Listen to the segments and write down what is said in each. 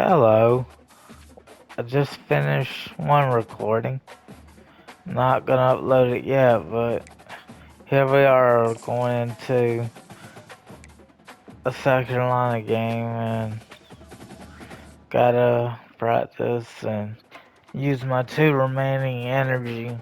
Hello. I just finished one recording. Not gonna upload it yet, but here we are going into a South Carolina game and gotta practice and use my two remaining energy.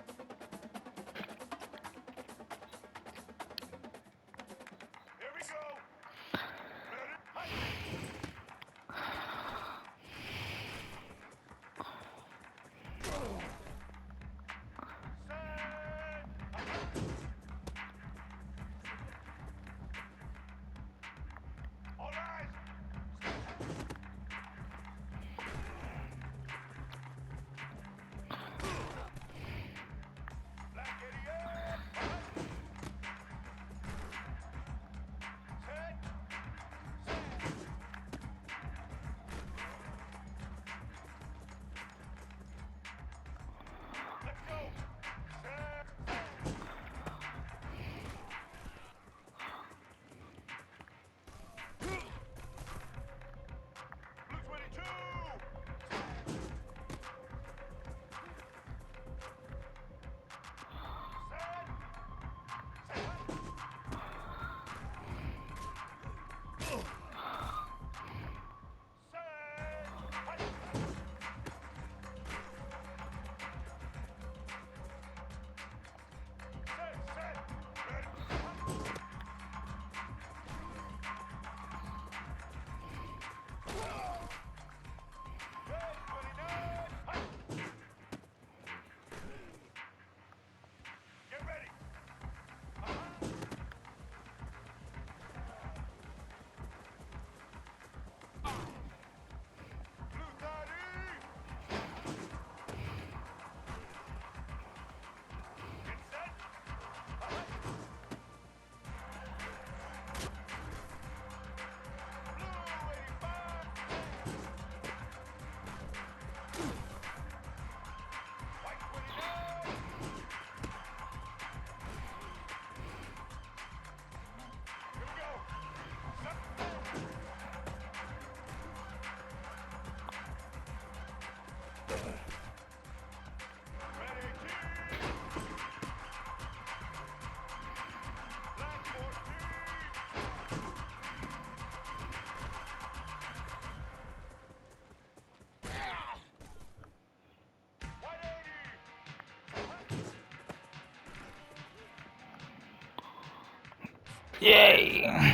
Yay!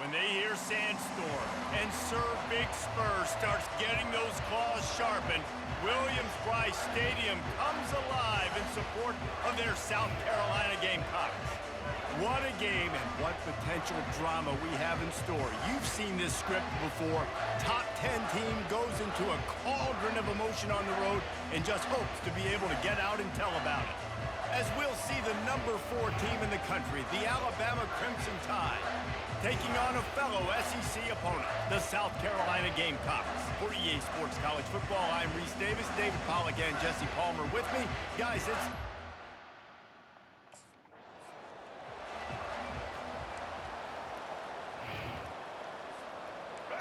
When they hear Sandstorm and Sir Big Spur starts getting those claws sharpened, Williams-Brice Stadium comes alive in support of their South Carolina Gamecocks. What a game and what potential drama we have in store. You've seen this script before. Top 10 team goes into a cauldron of emotion on the road and just hopes to be able to get out and tell about it. As we'll see the number 4 team in the country, the Alabama Crimson Tide, taking on a fellow SEC opponent, the South Carolina Gamecocks. For EA Sports College Football, I'm Reese Davis, David Pollack, and Jesse Palmer with me. Guys,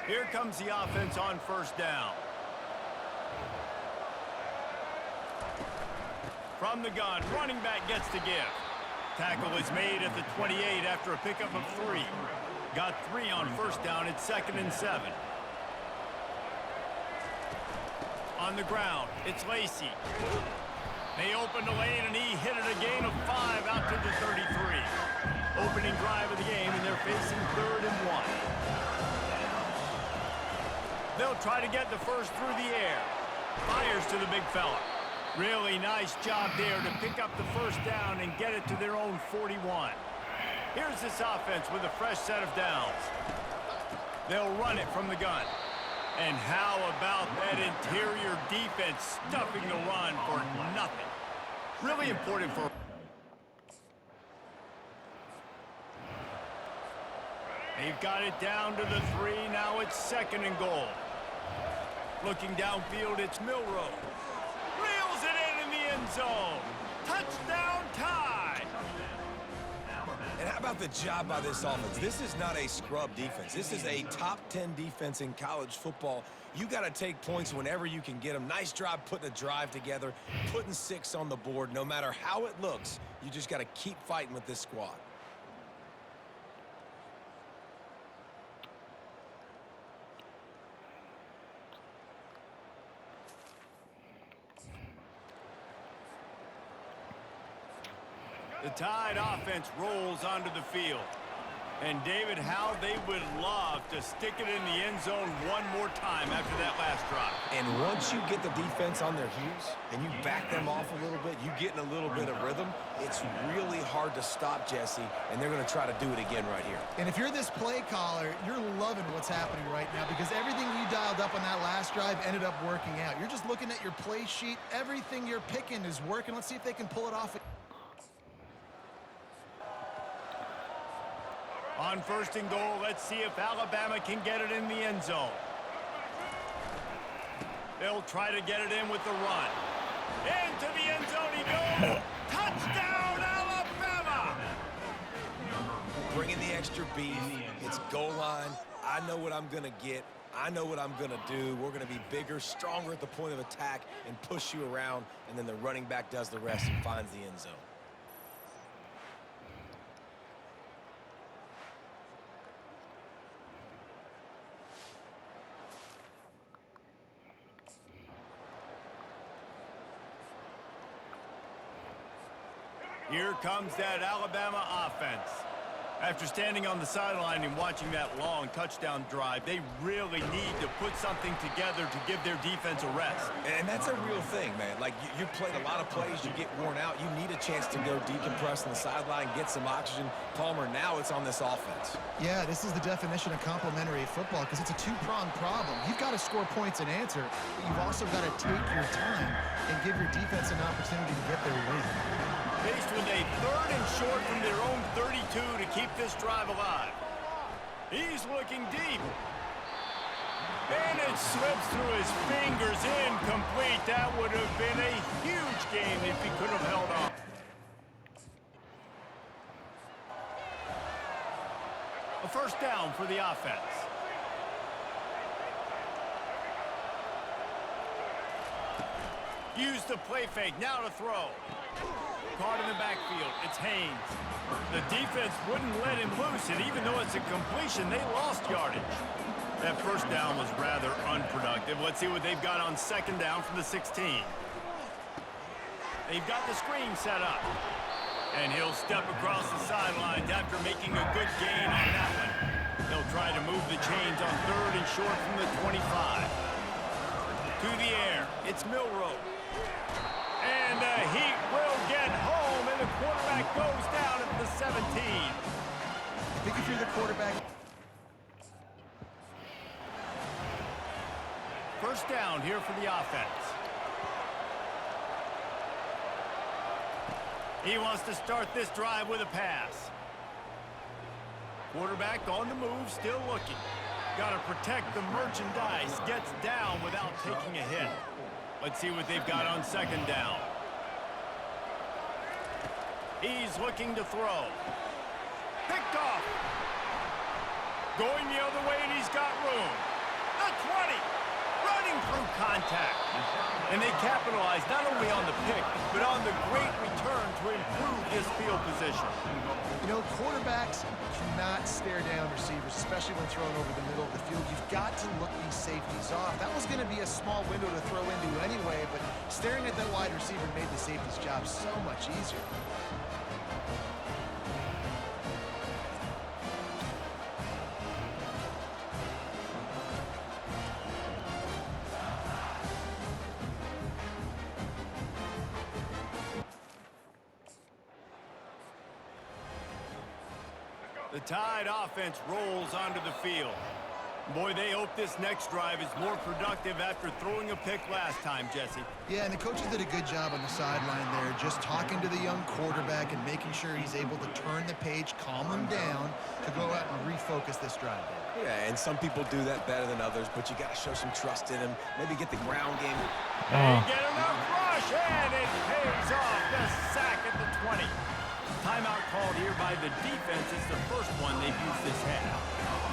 here comes the offense on first down. From the gun, running back gets to give. Tackle is made at the 28 after a pickup of 3. Got 3 on first down. It's 2nd and 7. On the ground, it's Lacy. They open the lane, and he hit it a gain of 5 out to the 33. Opening drive of the game, and they're facing 3rd and 1. They'll try to get the first through the air. Fires to the big fella. Really nice job there to pick up the first down and get it to their own 41. Here's this offense with a fresh set of downs. They'll run it from the gun. And how about that interior defense stuffing the run for nothing? Really important for... They've got it down to the 3. Now it's 2nd and goal. Looking downfield, it's Milroe. Reels it in the end zone. Touchdown tie. And how about the job by this offense? This is not a scrub defense. This is a top 10 defense in college football. You got to take points whenever you can get them. Nice job putting a drive together, putting 6 on the board. No matter how it looks, you just got to keep fighting with this squad. The Tide offense rolls onto the field. And David, how they would love to stick it in the end zone one more time after that last drive. And once you get the defense on their heels and you back them off a little bit, you get in a little bit of rhythm, it's really hard to stop, Jesse, and they're going to try to do it again right here. And if you're this play caller, you're loving what's happening right now because everything you dialed up on that last drive ended up working out. You're just looking at your play sheet. Everything you're picking is working. Let's see if they can pull it off. On 1st and goal, let's see if Alabama can get it in the end zone. They'll try to get it in with the run. Into the end zone he goes. Touchdown, Alabama! Bringing the extra beef. It's goal line. I know what I'm going to get. I know what I'm going to do. We're going to be bigger, stronger at the point of attack and push you around, and then the running back does the rest and finds the end zone. Here comes that Alabama offense. After standing on the sideline and watching that long touchdown drive, they really need to put something together to give their defense a rest. And that's a real thing, man. Like, you played a lot of plays, you get worn out, you need a chance to go decompress on the sideline, get some oxygen. Palmer, now it's on this offense. Yeah, this is the definition of complementary football because it's a two-pronged problem. You've got to score points and answer, but you've also got to take your time and give your defense an opportunity to get their win. Faced with a 3rd and short from their own 32 to keep this drive alive. He's looking deep. And it slips through his fingers, incomplete. That would have been a huge game if he could have held on. A 1st down for the offense. Use the play fake, now to throw. Caught in the backfield, it's Haynes. The defense wouldn't let him loose, and even though it's a completion, they lost yardage. That 1st down was rather unproductive. Let's see what they've got on 2nd down from the 16. They've got the screen set up. And he'll step across the sidelines after making a good gain on that one. They'll try to move the chains on 3rd and short from the 25. To the air, it's Milroe. And the Heat will get home, and the quarterback goes down at the 17. I think if you're the quarterback... 1st down here for the offense. He wants to start this drive with a pass. Quarterback on the move, still looking. Got to protect the merchandise. Gets down without taking a hit. Let's see what they've got on 2nd down. He's looking to throw. Picked off. Going the other way, and he's got room. The 20. Running through contact. And they capitalize not only on the pick, but on the great return to improve his field position. You know, quarterbacks cannot stare down receivers, especially when thrown over the middle of the field. You've got to look these safeties off. That was going to be a small window to throw into anyway, but staring at that wide receiver made the safety's job so much easier. The Tide offense rolls onto the field. Boy, they hope this next drive is more productive after throwing a pick last time, Jesse. Yeah, and the coaches did a good job on the sideline there, just talking to the young quarterback and making sure he's able to turn the page, calm him down to go out and refocus this drive. Yeah, and some people do that better than others, but you got to show some trust in him. Maybe get the ground game. They get enough rush, and it pays off. The sack at the 20. Timeout called here by the defense. It's the first one they've used this half.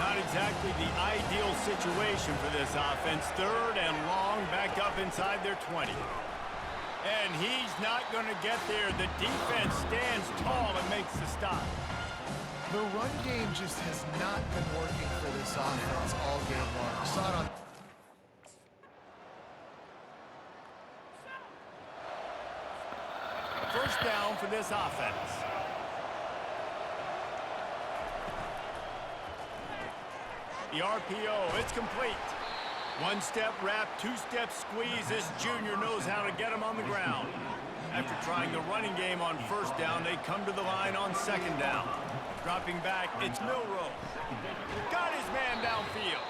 Not exactly the ideal situation for this offense. 3rd and long, back up inside their 20. And he's not going to get there. The defense stands tall and makes the stop. The run game just has not been working for this offense all game long. We saw it on... First down for this offense. The RPO, it's complete. 1-step wrap, 2-step squeeze. This junior knows how to get him on the ground. After trying the running game on first down, they come to the line on second down. Dropping back, it's Milrow. Got his man downfield.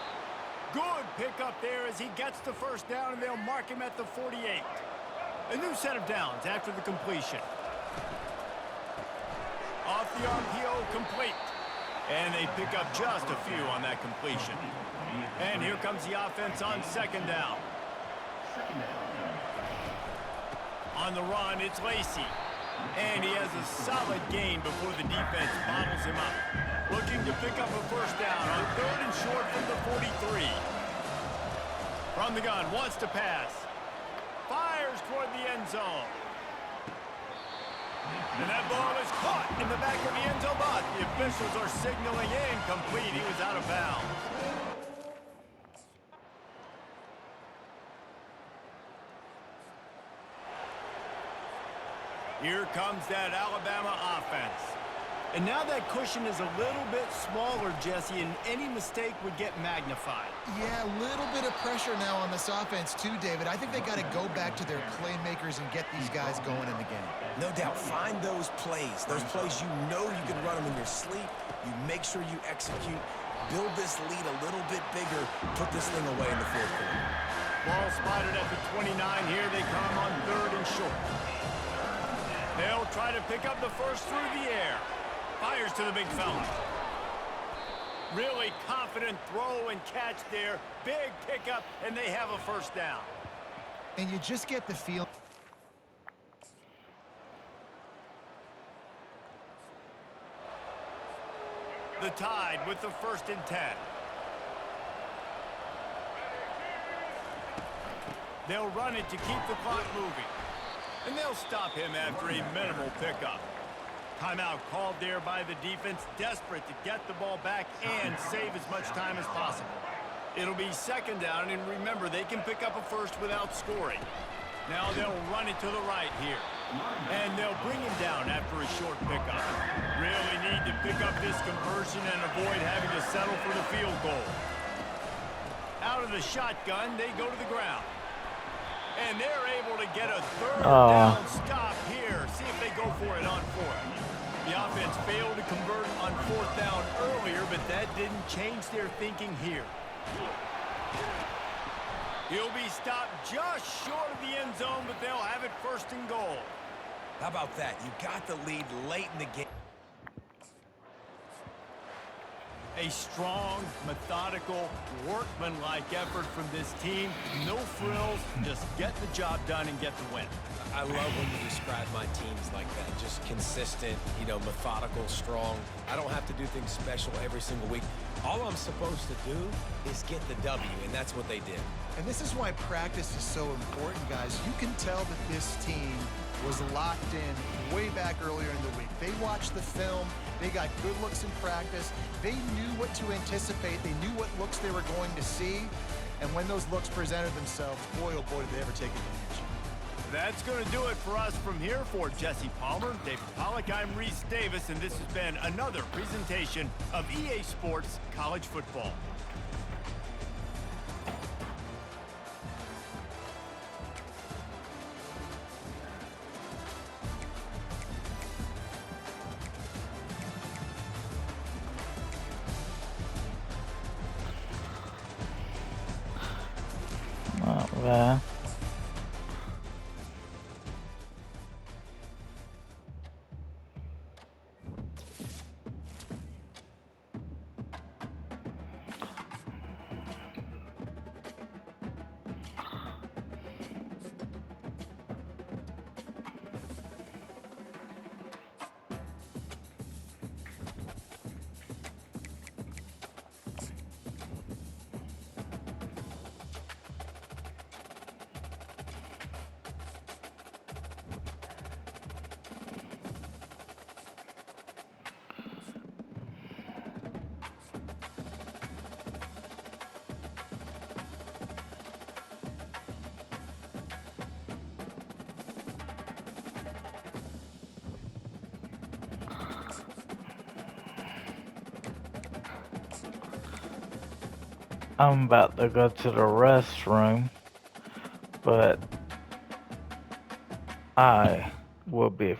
Good pickup there as he gets the first down, and they'll mark him at the 48. A new set of downs after the completion. Off the RPO, complete. And they pick up just a few on that completion. And here comes the offense on second down. On the run, it's Lacy. And he has a solid gain before the defense bottles him up. Looking to pick up a first down on 3rd and short from the 43. From the gun, wants to pass. Fires toward the end zone. And that ball is caught in the back of the end zone, but the officials are signaling incomplete. He was out of bounds. Here comes that Alabama offense. And now that cushion is a little bit smaller, Jesse, and any mistake would get magnified. Yeah, a little bit of pressure now on this offense too, David. I think they got to go back to their playmakers and get these guys going in the game. No doubt, find those plays you know you can run them in your sleep. You make sure you execute, build this lead a little bit bigger, put this thing away in the 4th quarter. Ball spotted at the 29. Here they come on 3rd and short. They'll try to pick up the first through the air. Fires to the big fella. Really confident throw and catch there. Big pickup, and they have a first down. And you just get the feel. The Tide with the 1st and 10. They'll run it to keep the clock moving. And they'll stop him after a minimal pickup. Timeout called there by the defense, desperate to get the ball back and save as much time as possible. It'll be second down, and remember, they can pick up a first without scoring. Now they'll run it to the right here. And they'll bring him down after a short pickup. Really need to pick up this conversion and avoid having to settle for the field goal. Out of the shotgun, they go to the ground. And they're able to get a 3rd down stop here. See if they go for it on 4th. The offense failed to convert on 4th down earlier, but that didn't change their thinking here. He'll be stopped just short of the end zone, but they'll have it 1st and goal. How about that? You got the lead late in the game. A strong, methodical, workmanlike effort from this team. No frills, just get the job done and get the win. I love when you describe my teams like that. Just consistent, methodical, strong. I don't have to do things special every single week. All I'm supposed to do is get the W, and that's what they did. And this is why practice is so important, guys. You can tell that this team was locked in way back earlier in the week. They watched the film. They got good looks in practice. They knew what to anticipate. They knew what looks they were going to see. And when those looks presented themselves, boy, oh boy, did they ever take advantage. That's going to do it for us from here. For Jesse Palmer, David Pollack, I'm Reese Davis, and this has been another presentation of EA Sports College Football. Not bad. I'm about to go to the restroom, but I will be.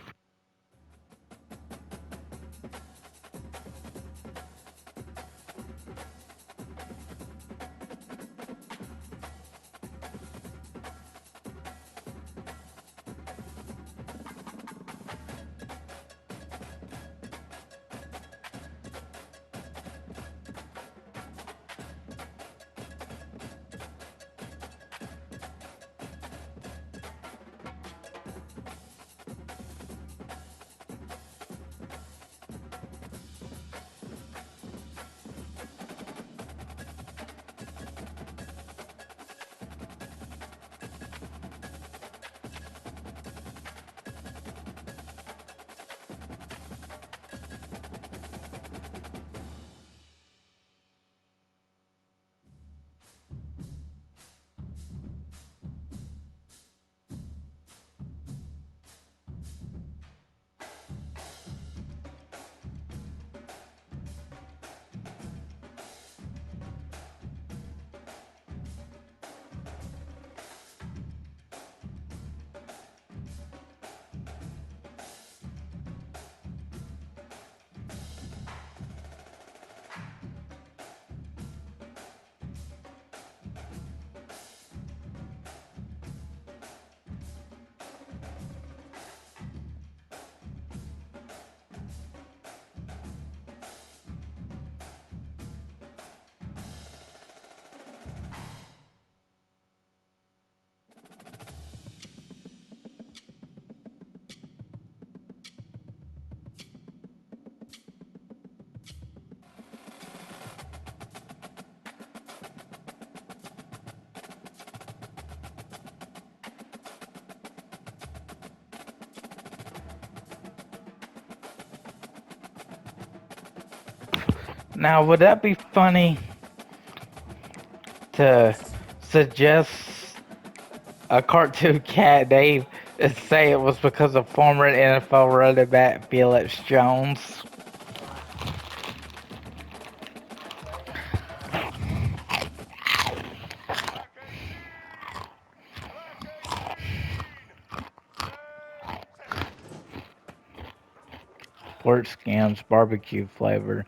Now, would that be funny to suggest a cartoon cat name and say it was because of former NFL running back Felix Jones? Fort Scams barbecue flavor.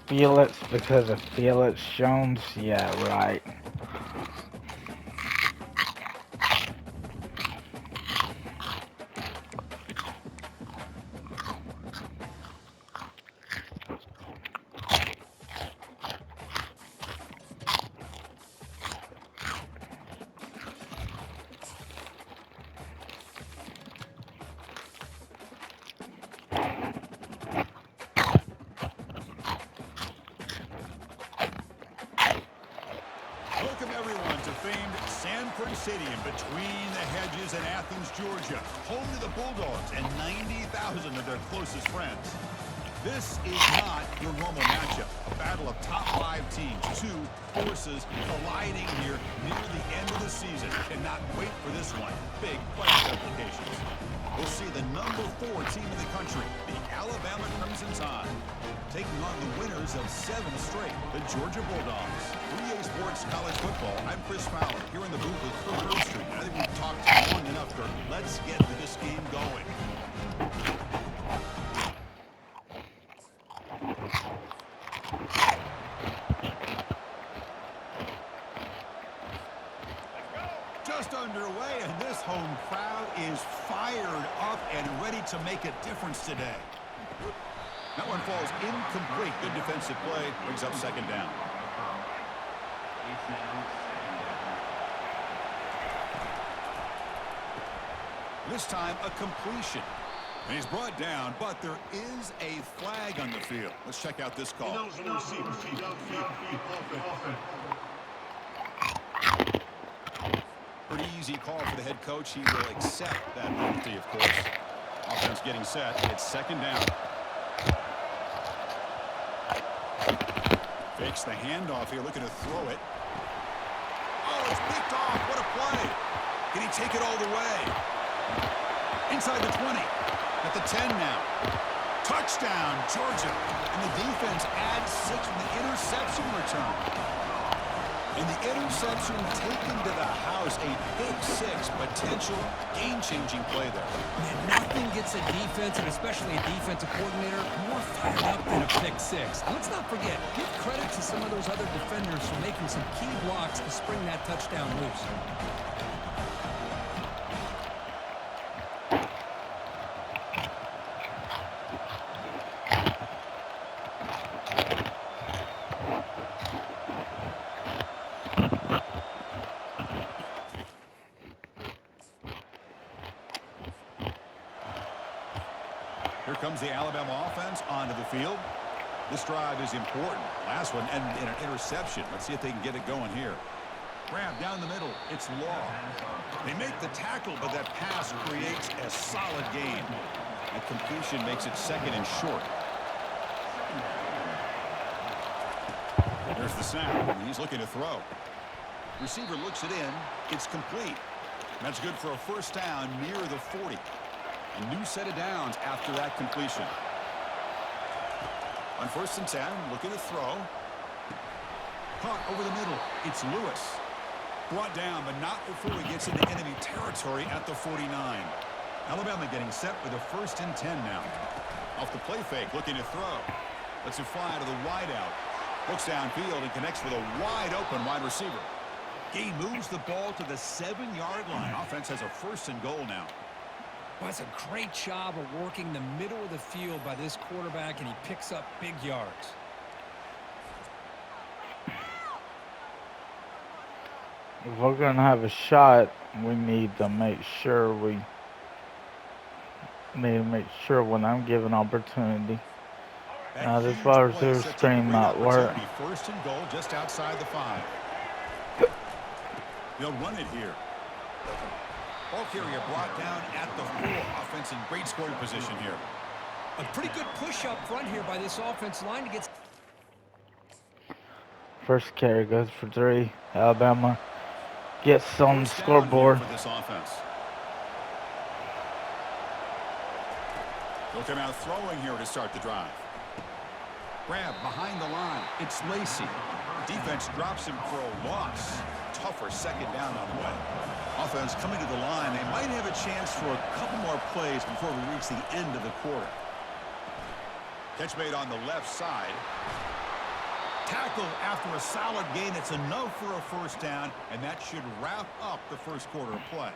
Felix because of Felix Jones? Yeah, right. Welcome everyone to famed Sanford Stadium between the hedges in Athens, Georgia, home to the Bulldogs and 90,000 of their closest friends. This is not your normal matchup, a battle of top 5 teams, two forces colliding here near the end of the season. Cannot wait for this one. Big playoff implications. We'll see the number 4 team in the country, the Alabama Crimson Tide, taking on the winners of 7 straight, the Georgia Bulldogs. 3A Sports College Football, I'm Chris Fowler, here in the booth with Kirk Overstreet. I think we've talked long enough, Kirk. Let's get this game going. Just underway, and this home crowd is fired up and ready to make a difference today. That one falls incomplete. Good defensive play. Brings up second down. This time, a completion. And he's brought down, but there is a flag on the field. Let's check out this call. Pretty easy call for the head coach. He will accept that penalty, of course. Offense getting set. It's second down. Fakes the handoff here, looking to throw it. Oh, it's picked off. What a play. Can he take it all the way? Inside the 20. At the 10 now. Touchdown, Georgia. And the defense adds 6 from the interception return. And the interception taken to the house, a big 6, potential game-changing play there. Man, nothing gets a defense, and especially a defensive coordinator, more fired up than a pick 6. And let's not forget, give credit to some of those other defenders for making some key blocks to spring that touchdown loose. Here comes the Alabama offense onto the field. This drive is important. Last one and an interception. Let's see if they can get it going here. Grab down the middle. It's Law. They make the tackle, but that pass creates a solid gain. That completion makes it second and short. There's the snap. He's looking to throw. Receiver looks it in. It's complete. That's good for a first down near the 40. A new set of downs after that completion. On first and 10, looking to throw. Caught over the middle. It's Lewis. Brought down, but not before he gets into enemy territory at the 49. Alabama getting set with a first and 10 now. Off the play fake, looking to throw. Lets it fly to the wideout. Looks downfield and connects with a wide open wide receiver. He moves the ball to the 7-yard line. Offense has a first and goal now. Well, that's a great job of working the middle of the field by this quarterback, and he picks up big yards. If we're gonna have a shot, we need to make sure when I'm given opportunity. Now this wide receiver screen not work. First and goal just outside the 5. They'll run it here. Ball carrier brought down at the 4. Offense in great scoring position here. A pretty good push up front here by this offense line to get. First carry goes for 3. Alabama gets on the scoreboard. For this offense. They'll come out throwing here to start the drive. Grab behind the line. It's Lacy. Defense drops him for a loss. Tougher second down on the way. Offense coming to the line. They might have a chance for a couple more plays before we reach the end of the quarter. Catch made on the left side. Tackle after a solid gain. It's enough for a first down, and that should wrap up the first quarter of play.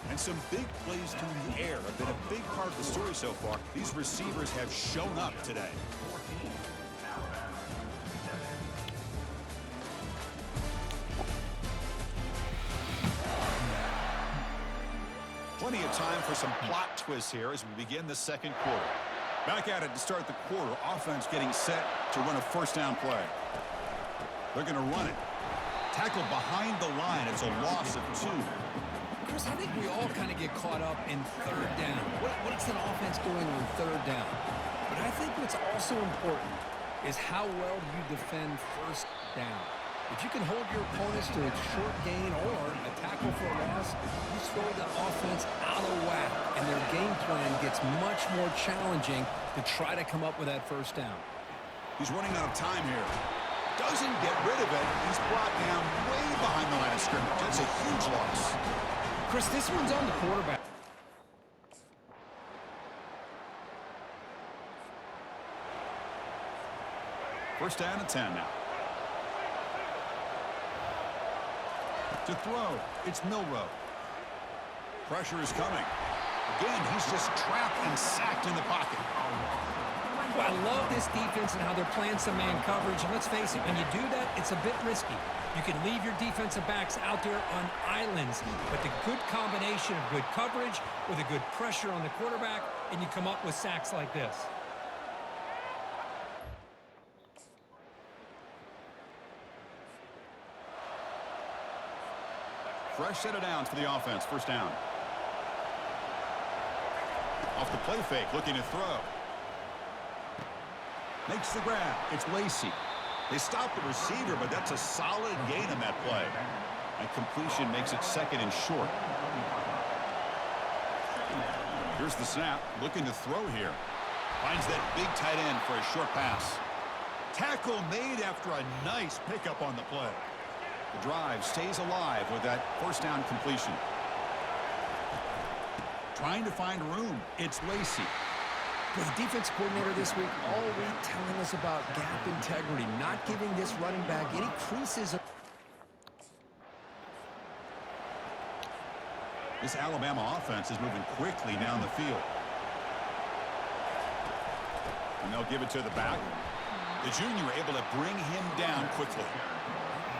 And some big plays through the air have been a big part of the story so far. These receivers have shown up today. Plenty of time for some plot twists here as we begin the second quarter. Back at it to start the quarter. Offense getting set to run a first down play. They're going to run it. Tackle behind the line. It's a loss of 2. Chris, I think we all kind of get caught up in third down. What's an offense doing on third down? But I think what's also important is how well do you defend first down. If you can hold your opponents to a short gain or a tackle for a loss, you throw the offense out of whack, and their game plan gets much more challenging to try to come up with that first down. He's running out of time here. Doesn't get rid of it. He's brought down way behind the line of scrimmage. That's a huge loss. Chris, this one's on the quarterback. First down and 10 now. To throw, it's Milrow. Pressure is coming. Again, he's just trapped and sacked in the pocket. Well, I love this defense and how they're playing some man coverage. And let's face it, when you do that, it's a bit risky. You can leave your defensive backs out there on islands, but the good combination of good coverage with a good pressure on the quarterback, and you come up with sacks like this. Fresh set of downs for the offense. First down. Off the play fake, looking to throw. Makes the grab. It's Lacy. They stop the receiver, but that's a solid gain on that play. And completion makes it second and short. Here's the snap. Looking to throw here. Finds that big tight end for a short pass. Tackle made after a nice pickup on the play. The drive stays alive with that first down completion. Trying to find room. It's Lacy. The defense coordinator this week all week telling us about gap integrity, not giving this running back any creases. This Alabama offense is moving quickly down the field. And they'll give it to the back. The junior able to bring him down quickly.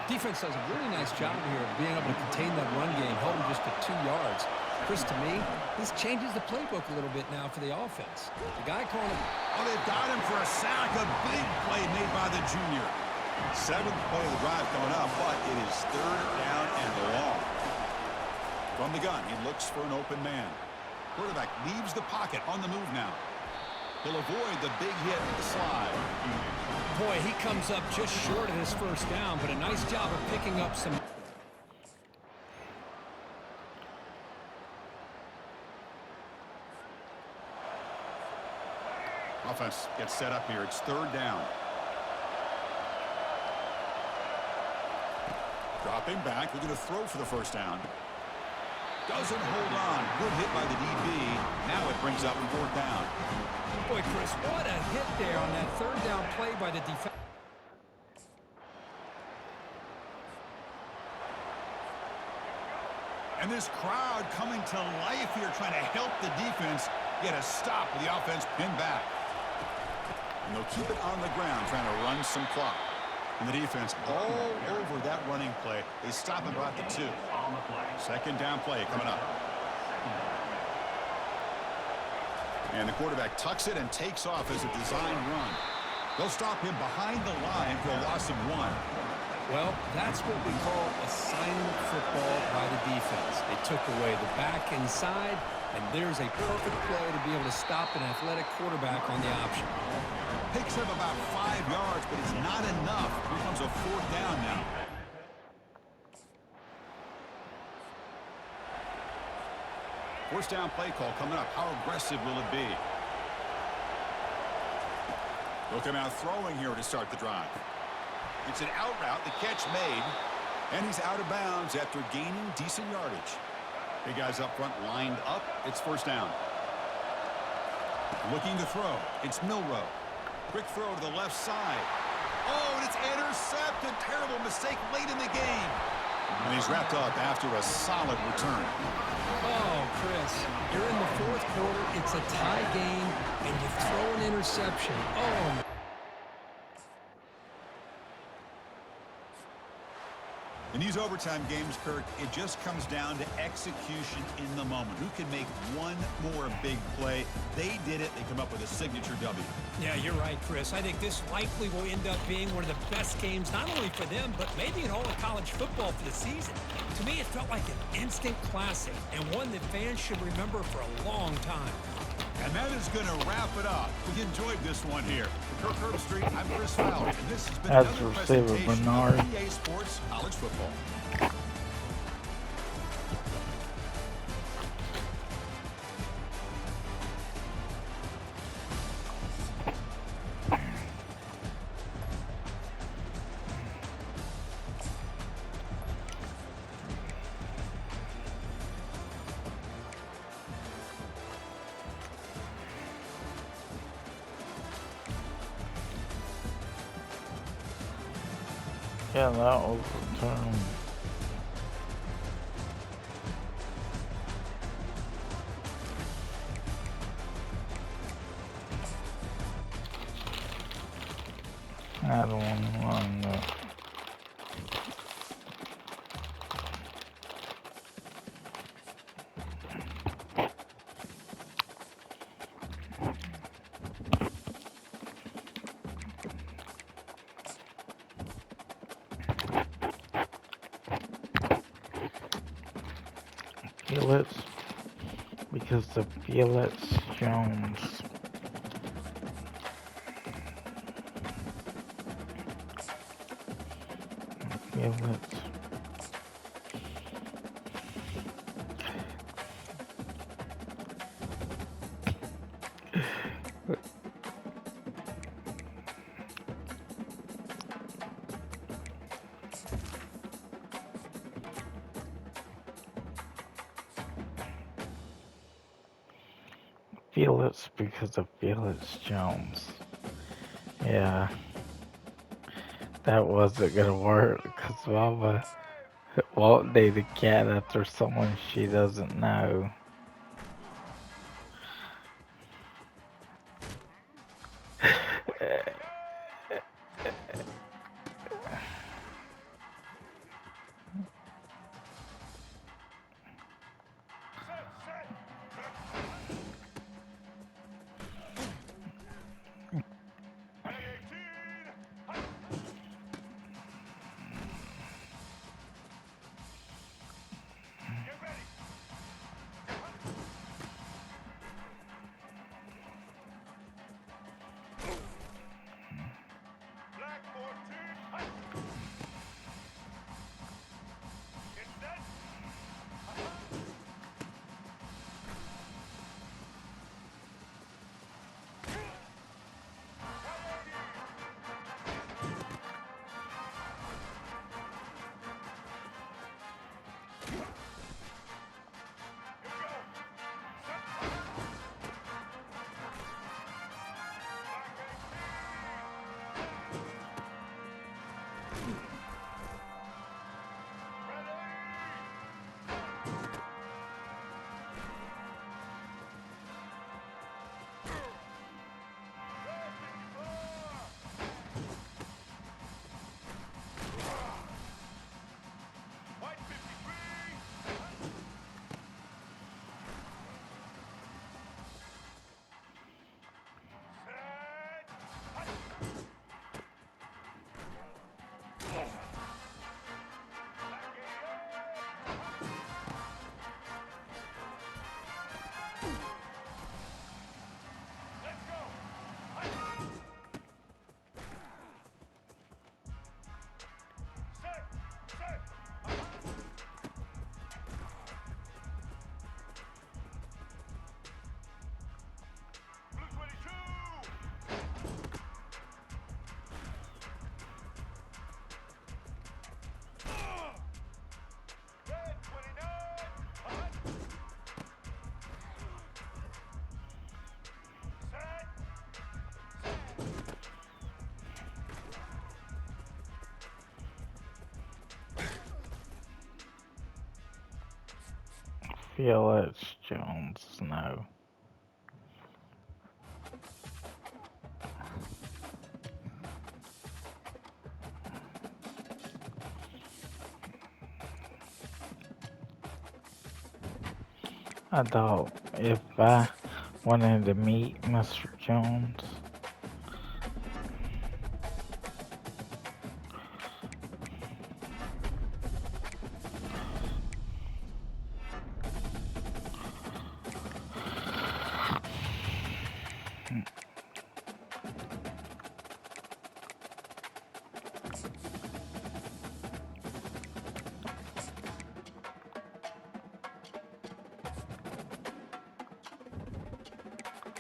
Defense does a really nice job here of being able to contain that run game, hold him just to 2 yards. Chris, to me, this changes the playbook a little bit now for the offense. The guy calling him. Oh, they've got him for a sack. A big play made by the junior. 7th play of the drive coming up, but it is third down and long. From the gun, he looks for an open man. Quarterback leaves the pocket on the move now. He'll avoid the big hit with the slide. Boy, he comes up just short of his first down, but a nice job of picking up some. Offense gets set up here. It's third down. Dropping back. We're going to throw for the first down. Doesn't hold on. Good hit by the DB. Now it brings up fourth down. Boy, Chris, what a hit there on that third down play by the defense. And this crowd coming to life here, trying to help the defense get a stop with the offense pinned back. And they'll keep it on the ground, trying to run some clock. And the defense all over that running play. They stop him right at the 2. Second down play coming up. And the quarterback tucks it and takes off as a design run. They'll stop him behind the line for a loss of 1. Well, that's what we call a silent football by the defense. They took away the back inside, and there's a perfect play to be able to stop an athletic quarterback on the option. Picks up about 5 yards, but it's not enough. Here comes a 4th down now. First down play call coming up. How aggressive will it be? They'll come out throwing here to start the drive. It's an out route, the catch made, and he's out of bounds after gaining decent yardage. Big guys up front lined up. It's first down. Looking to throw. It's Milrow. Quick throw to the left side. Oh, and it's intercepted. Terrible mistake late in the game. And he's wrapped up after a solid return. Oh, Chris, you're in the 4th quarter. It's a tie game, and you throw an interception. Oh, In these overtime games, Kirk, it just comes down to execution in the moment. Who can make one more big play? They did it. They come up with a signature W. yeah, you're right, Chris. I think this likely will end up being one of the best games, not only for them, but maybe in all of college football for the season. To me, it felt like an instant classic, and one that fans should remember for a long time. And that is going to wrap it up. We enjoyed this one here. For Kirk Herbstreit, I'm Chris Fowler, and this has been That's another receiver presentation Bernard. of EA Sports College Football. Yeah, that was the turn. I don't want to run that. Felix, because the Felix Jones. Felix. Felix because of Felix Jones. Yeah, that wasn't gonna work because Mama won't name a cat after someone she doesn't know. Felix Jones, no. I thought if I wanted to meet Mr. Jones,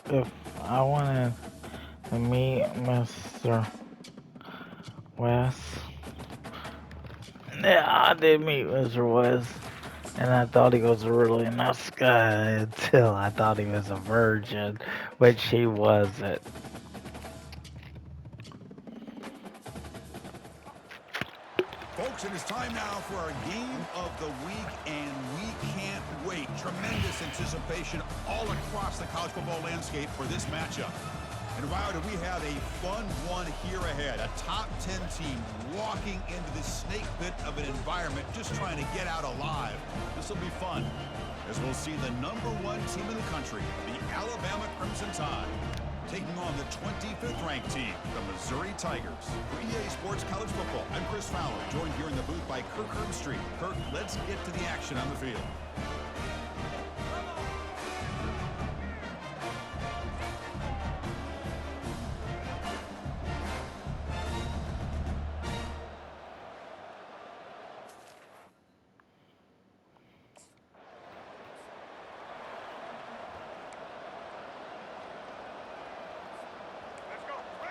if I wanted to meet Mr. West, yeah, I did meet Mr. West, and I thought he was a really nice guy until I thought he was a virgin, which he wasn't. Folks, it is time now for our game of the week, and we can't wait. Tremendous anticipation all across the college football landscape for this matchup. And wow, do we have a fun one here ahead. A top 10 team walking into this snake pit of an environment just trying to get out alive. This will be fun, as we'll see the #1 team in the country, the Alabama Crimson Tide, taking on the 25th ranked team, the Missouri Tigers. For EA Sports College Football, I'm Chris Fowler, joined here in the booth by Kirk Herbstreit. Kirk, let's get to the action on the field.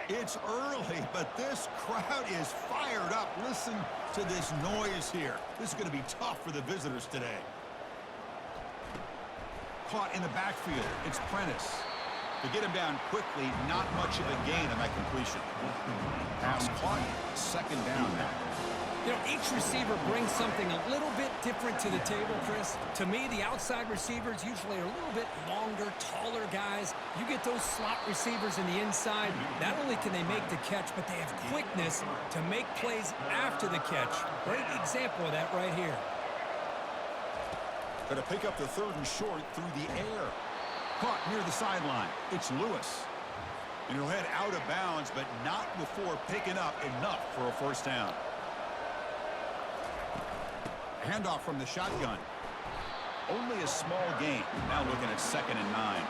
It's early, but this crowd is fired up. Listen to this noise here. This is going to be tough for the visitors today. Caught in the backfield. It's Prentice. To get him down quickly, not much of a gain on that completion. Pass caught. Second down now. You know, each receiver brings something a little bit different to the table, Chris. To me, the outside receivers usually are a little bit longer, taller guys. You get those slot receivers in the inside, not only can they make the catch, but they have quickness to make plays after the catch. Great example of that right here. Going to pick up the 3rd and short through the air. Caught near the sideline. It's Lewis. And he'll head out of bounds, but not before picking up enough for a first down. Handoff from the shotgun. Only a small gain. Now looking at 2nd and 9.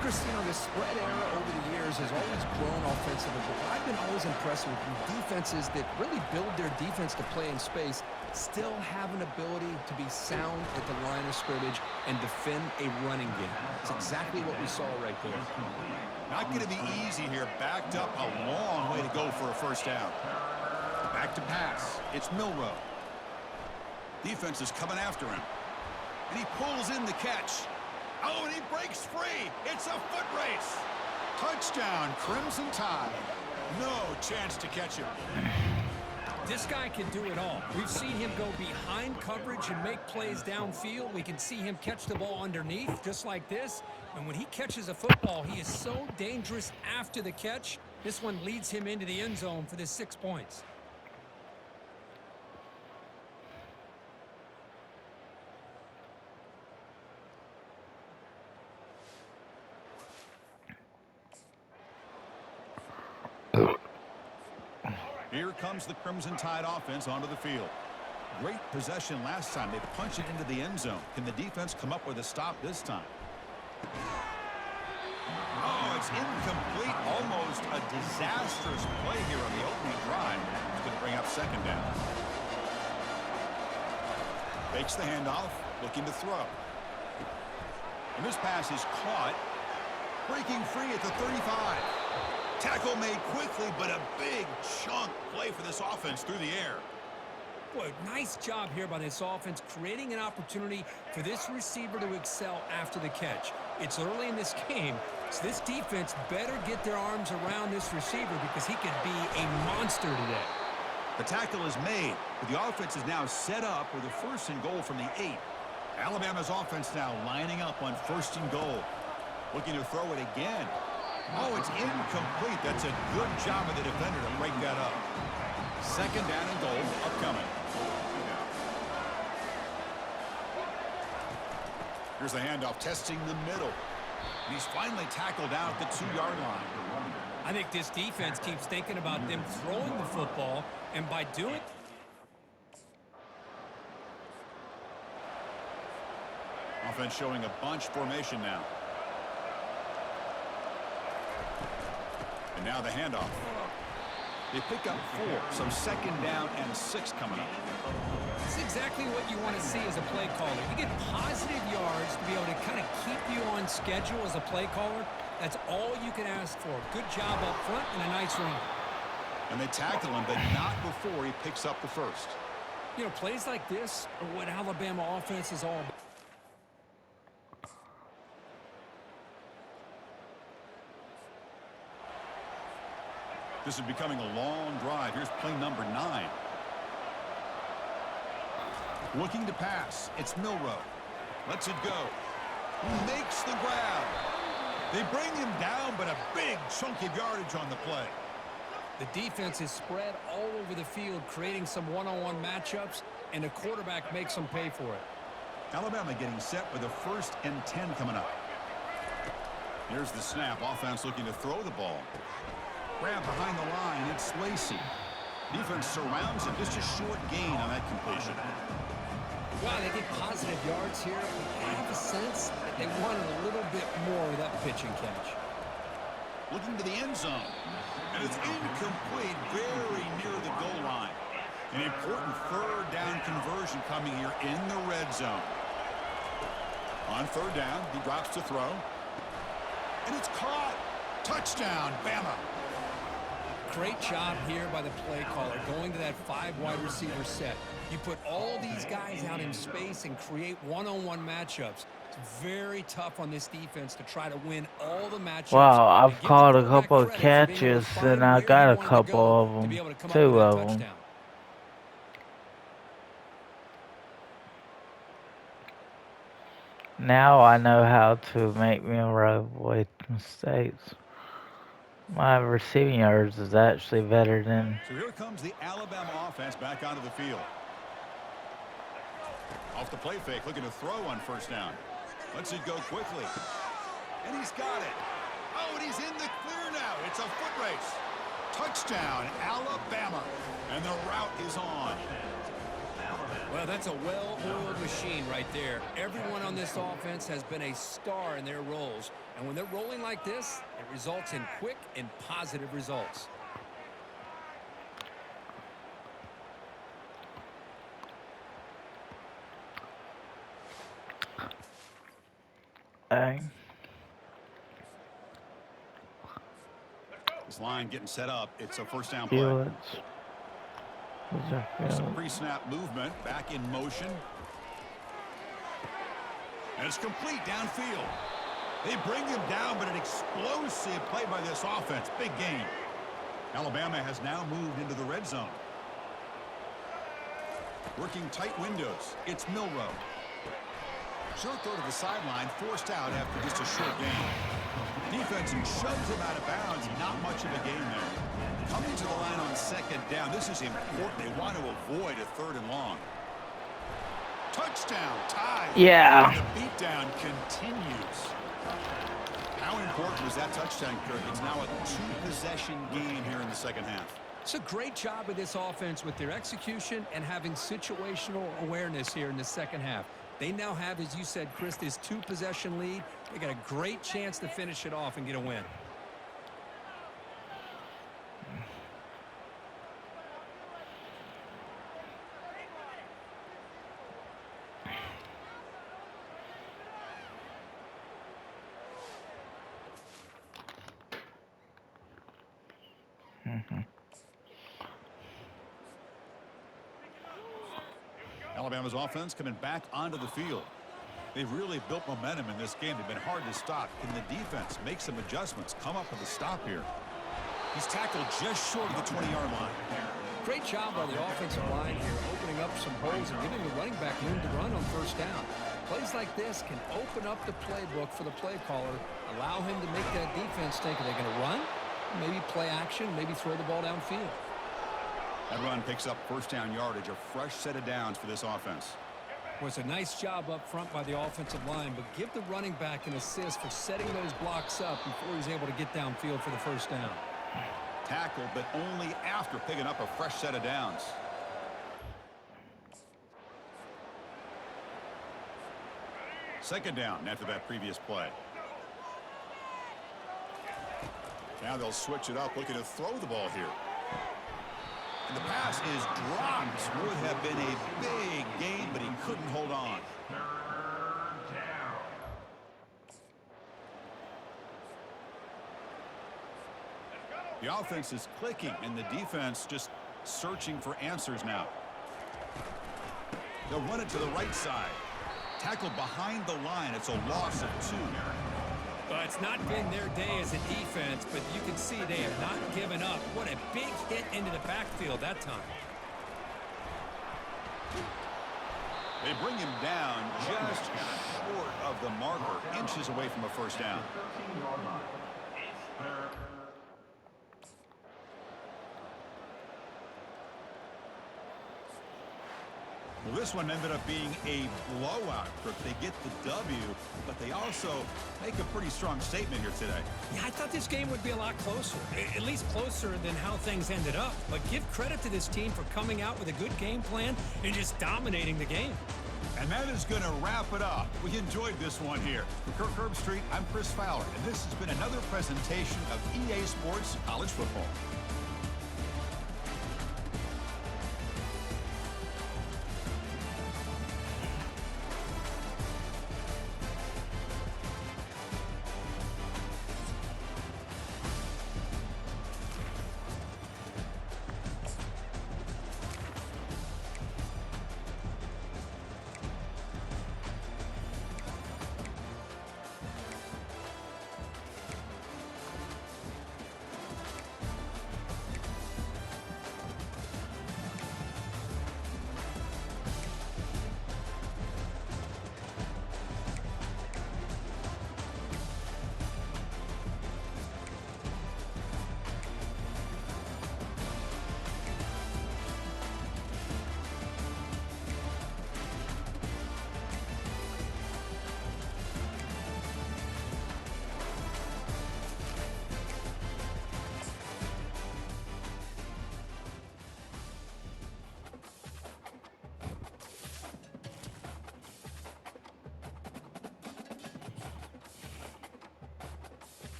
Chris, you know, the spread era over the years has always grown offensively, but I've been always impressed with defenses that really build their defense to play in space, still have an ability to be sound at the line of scrimmage and defend a running game. It's exactly what we saw right there. Not going to be easy here. Backed up a long way to go for a first down. Back to pass. It's Milroe. Defense is coming after him. And he pulls in the catch. Oh, and he breaks free. It's a foot race. Touchdown, Crimson Tide. No chance to catch him. This guy can do it all. We've seen him go behind coverage and make plays downfield. We can see him catch the ball underneath, just like this. And when he catches a football, he is so dangerous after the catch. This one leads him into the end zone for the 6 points. Here comes the Crimson Tide offense onto the field. Great possession last time. They punch it into the end zone. Can the defense come up with a stop this time? Oh, it's incomplete. Almost a disastrous play here on the opening drive. It's going to bring up 2nd down. Fakes the handoff, looking to throw. And this pass is caught. Breaking free at the 35. Tackle made quickly, but a big chunk play for this offense through the air. Boy, nice job here by this offense, creating an opportunity for this receiver to excel after the catch. It's early in this game, so this defense better get their arms around this receiver because he could be a monster today. The tackle is made, but the offense is now set up with a 1st and goal from the 8. Alabama's offense now lining up on 1st and goal. Looking to throw it again. Oh, it's incomplete. That's a good job of the defender to break that up. 2nd down and goal upcoming. Here's the handoff, testing the middle. And he's finally tackled out at the 2-yard line. I think this defense keeps thinking about them throwing the football, and by doing... Offense showing a bunch formation now. And now the handoff. They pick up 4, so 2nd down and 6 coming up. It's exactly what you want to see as a play caller. You get positive yards to be able to kind of keep you on schedule as a play caller. That's all you can ask for. Good job up front and a nice run. And they tackle him, but not before he picks up the 1st. You know, plays like this are what Alabama offense is all about. This is becoming a long drive. Here's play number 9. Looking to pass. It's Milroe. Lets it go. He makes the grab. They bring him down, but a big chunk of yardage on the play. The defense is spread all over the field, creating some one-on-one matchups, and the quarterback makes them pay for it. Alabama getting set with a 1st and 10 coming up. Here's the snap. Offense looking to throw the ball. Grab behind the line. It's Lacy. Defense surrounds him. Just a short gain on that completion. Wow, they get positive yards here. I have a sense that they wanted a little bit more of that pitch and catch. Looking to the end zone. And it's incomplete, very near the goal line. An important 3rd down conversion coming here in the red zone. On 3rd down, he drops to throw. And it's caught. Touchdown, Bama. Great job here by the play caller, going to that 5 wide receiver set. You put all these guys out in space and create one-on-one matchups. It's very tough on this defense to try to win all the matchups. Wow, I've caught a couple of catches and I got a couple of them, 2 of them. Now I know how to make me avoid mistakes. My receiving yards is actually better than... So here comes the Alabama offense back onto the field. Off the play fake, looking to throw on 1st down. Lets it go quickly. And he's got it. Oh, and he's in the clear now. It's a foot race. Touchdown, Alabama. And the route is on. Well, that's a well-oiled machine right there. Everyone on this offense has been a star in their roles. And when they're rolling like this, it results in quick and positive results. This line getting set up. It's a 1st down play. Some pre-snap movement, back in motion. And it's complete downfield. They bring him down, but an explosive play by this offense. Big gain. Alabama has now moved into the red zone. Working tight windows. It's Milroe. Short throw to the sideline, forced out after just a short gain. Defense shoves him out of bounds. Not much of a gain there. Coming to the line on 2nd down. This is important. They want to avoid a 3rd and long. Touchdown, tie. Yeah. And the beatdown continues. How important was that touchdown, Kirk? It's now a 2-possession game here in the 2nd half. It's a great job of this offense with their execution and having situational awareness here in the 2nd half. They now have, as you said, Chris, this 2-possession lead. They got a great chance to finish it off and get a win. Alabama's offense coming back onto the field. They've really built momentum in this game. They've been hard to stop. Can the defense make some adjustments? Come up with a stop here. He's tackled just short of the 20-yard line. Great job by the offensive line here, opening up some holes and giving the running back room to run on 1st down. Plays like this can open up the playbook for the play caller, allow him to make that defense think, are they going to run? Maybe play action, maybe throw the ball downfield. That run picks up first down yardage, a fresh set of downs for this offense. Was a nice job up front by the offensive line, but give the running back an assist for setting those blocks up before he's able to get downfield for the first down. Tackled, but only after picking up a fresh set of downs. Second down after that previous play. Now they'll switch it up, looking to throw the ball here. And the pass is dropped. Would have been a big gain, but he couldn't hold on. The offense is clicking, and the defense just searching for answers now. They'll run it to the right side. Tackled behind the line. It's a loss of 2. Well, it's not been their day as a defense, but you can see they have not given up. What a big hit into the backfield that time. They bring him down just short of the marker, inches away from a first down. Well, this one ended up being a blowout. They get the W, but they also make a pretty strong statement here today. Yeah, I thought this game would be a lot closer, at least closer than how things ended up. But give credit to this team for coming out with a good game plan and just dominating the game. And that is going to wrap it up. We enjoyed this one here. For Kirk Herbstreit, I'm Chris Fowler, and this has been another presentation of EA Sports College Football.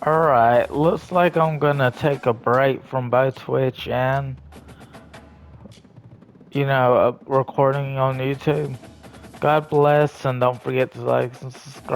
Alright, looks like I'm gonna take a break from both Twitch and, recording on YouTube. God bless, and don't forget to like and subscribe.